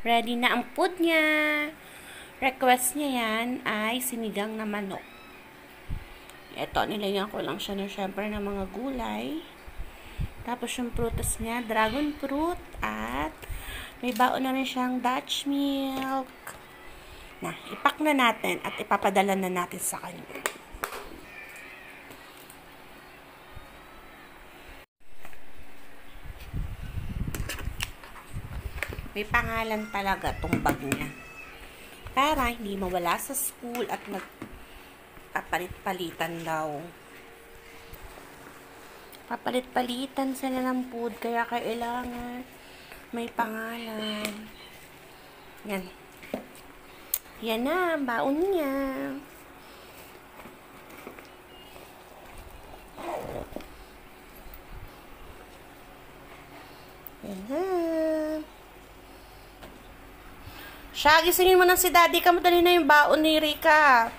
Ready na ang food niya. Request niya yan ay sinigang na manok. Ito, nilagyan ko lang siya syempre ng mga gulay. Tapos yung prutas niya, dragon fruit, at may baon na rin siyang Dutch milk. Na, ipak na natin at ipapadala na natin sa kanya. May pangalan talaga tong bag niya. Para hindi mawala sa school at nagpapalit-palitan daw. Papalit-palitan sila ng food, kaya kailangan may pangalan. Yan. Yan na, ang baon niya. Yan na. Siya, gisingin mo na si Daddy ka. Madali na yung baon ni Rika.